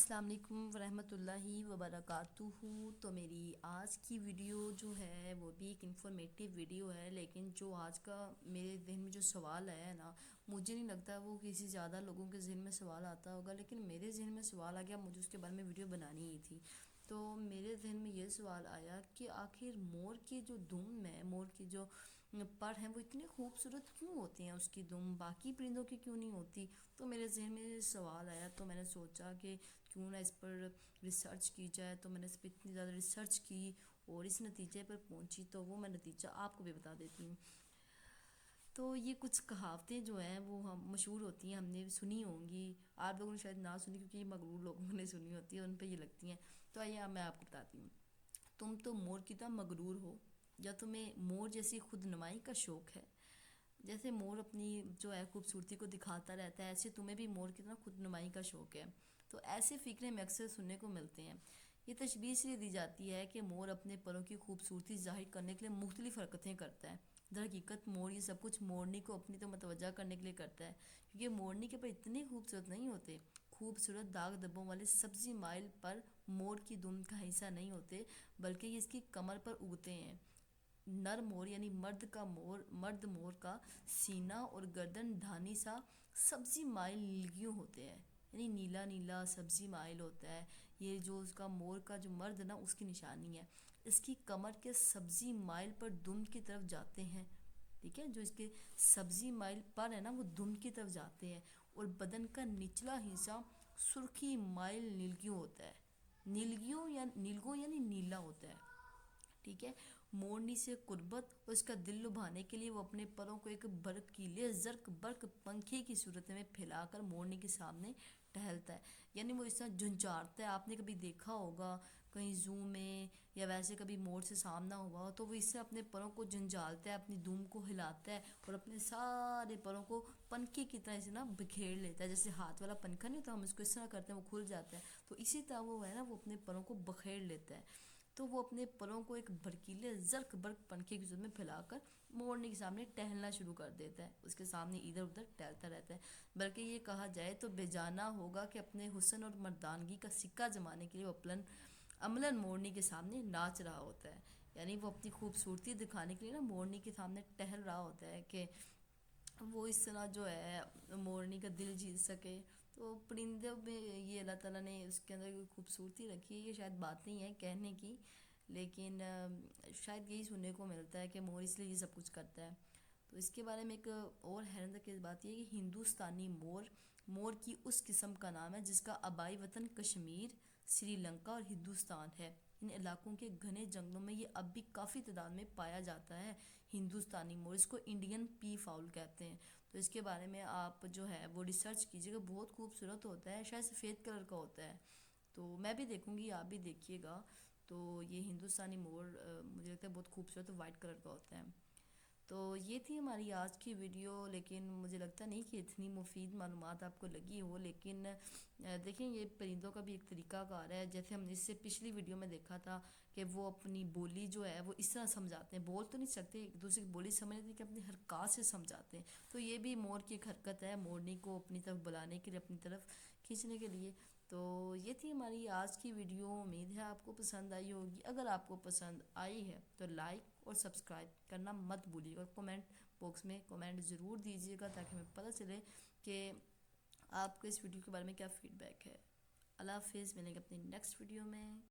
السلام علیکم ورحمۃ اللہ وبرکاتہ۔ تو میری آج کی ویڈیو جو ہے وہ بھی ایک انفارمیٹیو ویڈیو ہے، لیکن جو آج کا میرے ذہن میں جو سوال آیا ہے نا، مجھے نہیں لگتا وہ کسی زیادہ لوگوں کے ذہن میں سوال آتا ہوگا، لیکن میرے ذہن میں سوال آ گیا، مجھے اس کے بارے میں ویڈیو بنانی ہی تھی۔ تو میرے ذہن میں یہ سوال آیا کہ آخر مور کی جو دم ہے، مور کی جو پر ہیں، وہ اتنے خوبصورت کیوں ہوتے ہیں؟ اس کی دم باقی پرندوں کی کیوں نہیں ہوتی؟ تو میرے ذہن میں سوال آیا، تو میں نے سوچا کہ کیوں نہ اس پر ریسرچ کی جائے۔ تو میں نے اس پہ اتنی زیادہ ریسرچ کی اور اس نتیجے پر پہنچی، تو وہ میں نتیجہ آپ کو بھی بتا دیتی ہوں۔ تو یہ کچھ کہاوتیں جو ہیں وہ ہم مشہور ہوتی ہیں، ہم نے سنی ہوں گی، آپ لوگوں نے شاید نہ سنی کیونکہ یہ مغرور لوگوں نے سنی ہوتی ہے، ان پہ یہ لگتی ہیں۔ تو آئیے میں آپ کو بتاتی ہوں۔ تم تو مور کی طرح مغرور ہو، یا تمہیں مور جیسی خود نمائی کا شوق ہے۔ جیسے مور اپنی جو ہے خوبصورتی کو دکھاتا رہتا ہے، ایسے تمہیں بھی مور کی طرح خود نمائی کا شوق ہے۔ تو ایسے فقرے میں اکثر سننے کو ملتے ہیں۔ یہ تشبیہ اس لیے دی جاتی ہے کہ مور اپنے پروں کی خوبصورتی ظاہر کرنے کے لیے مختلف حرکتیں کرتا ہے۔ در حقیقت مور یہ سب کچھ مورنی کو اپنی طرف متوجہ کرنے کے لیے کرتا ہے، کیونکہ مورنی کے پر اتنے خوبصورت نہیں ہوتے۔ خوبصورت داغ دھبوں والے سبزی مائل پر مور کی دم کا حصہ نہیں ہوتے، بلکہ یہ اس کی کمر پر اگتے ہیں۔ نر مور یعنی مرد مور کا سینہ اور گردن دھانی سا سبزی مائل نیلگیوں ہوتے ہیں، یعنی نیلا نیلا سبزی مائل ہوتا ہے۔ یہ جو اس کا مور کا جو مرد نا، اس کی نشانی ہے۔ اس کی کمر کے سبزی مائل پر دم کی طرف جاتے ہیں، ٹھیک ہے، جو اس کے سبزی مائل پر ہے نا وہ دم کی طرف جاتے ہیں، اور بدن کا نچلا حصہ سرخی مائل نیلگیوں ہوتا ہے۔ نیلگوں یعنی نیلا ہوتا ہے، ٹھیک ہے۔ مورنی سے قربت اور اس کا دل لبھانے کے لیے وہ اپنے پروں کو ایک برقیلے زرق برق پنکھے کی صورت میں پھیلا کر مورنی کے سامنے ٹہلتا ہے، یعنی وہ اس طرح جھنجھاڑتا ہے۔ آپ نے کبھی دیکھا ہوگا کہیں زو میں، یا ویسے کبھی مور سے سامنا ہوا ہو، تو وہ اس سے اپنے پروں کو جھنجھالتا ہے، اپنی دم کو ہلاتا ہے، اور اپنے سارے پروں کو پنکھے کی طرح سے نا بکھیر لیتا ہے۔ جیسے ہاتھ والا پنکھا نہیں ہوتا، ہم اس کو اس طرح کرتے ہیں وہ کھل جاتا ہے، تو اسی طرح وہ ہے نا، وہ اپنے پروں کو بکھیر لیتا ہے۔ تو وہ اپنے پروں کو ایک بھڑکیلے زرق برق پنکھے کی صورت میں پھیلا کر مورنی کے سامنے ٹہلنا شروع کر دیتا ہے، اس کے سامنے ادھر ادھر ٹہلتا رہتا ہے۔ بلکہ یہ کہا جائے تو بے جانا ہوگا کہ اپنے حسن اور مردانگی کا سکہ جمانے کے لیے وہ عملاً مورنی کے سامنے ناچ رہا ہوتا ہے، یعنی وہ اپنی خوبصورتی دکھانے کے لیے نا مورنی کے سامنے ٹہل رہا ہوتا ہے کہ وہ اس طرح جو ہے مورنی کا دل جیت سکے۔ تو پرندوں میں یہ اللہ تعالیٰ نے اس کے اندر کوئی خوبصورتی رکھی ہے، یہ شاید بات نہیں ہے کہنے کی، لیکن شاید یہی سننے کو ملتا ہے کہ مور اس لیے یہ سب کچھ کرتا ہے۔ تو اس کے بارے میں ایک اور حیرت انگیز بات یہ ہے کہ ہندوستانی مور کی اس قسم کا نام ہے جس کا آبائی وطن کشمیر، سری لنکا اور ہندوستان ہے۔ ان علاقوں کے گھنے جنگلوں میں یہ اب بھی کافی تعداد میں پایا جاتا ہے۔ ہندوستانی مور، اس کو انڈین پی فاؤل کہتے ہیں۔ تو اس کے بارے میں آپ جو ہے وہ ریسرچ کیجیے گا، بہت خوبصورت ہوتا ہے، شاید سفید کلر کا ہوتا ہے۔ تو میں بھی دیکھوں گی، آپ بھی دیکھیے گا۔ تو یہ ہندوستانی مور مجھے لگتا ہے بہت خوبصورت وائٹ کلر کا ہوتا ہے۔ تو یہ تھی ہماری آج کی ویڈیو، لیکن مجھے لگتا نہیں کہ اتنی مفید معلومات آپ کو لگی ہو، لیکن دیکھیں یہ پرندوں کا بھی ایک طریقہ کار ہے۔ جیسے ہم نے اس سے پچھلی ویڈیو میں دیکھا تھا کہ وہ اپنی بولی جو ہے وہ اس طرح سمجھاتے ہیں، بول تو نہیں سکتے، ایک دوسرے کی بولی سمجھتے ہیں کہ اپنی حرکات سے سمجھاتے ہیں۔ تو یہ بھی مور کی ایک حرکت ہے، مورنی کو اپنی طرف بلانے کے لیے، اپنی طرف کھینچنے کے لیے۔ تو یہ تھی ہماری آج کی ویڈیو، امید ہے آپ کو پسند آئی ہوگی۔ اگر آپ کو پسند آئی ہے تو لائک اور سبسکرائب کرنا مت بھولیے گا، کمنٹ باکس میں کمنٹ ضرور دیجیے گا تاکہ ہمیں پتہ چلے کہ آپ کو اس ویڈیو کے بارے میں کیا فیڈ بیک ہے۔ اللہ حافظ، ملیں گے اپنی نیکسٹ ویڈیو میں۔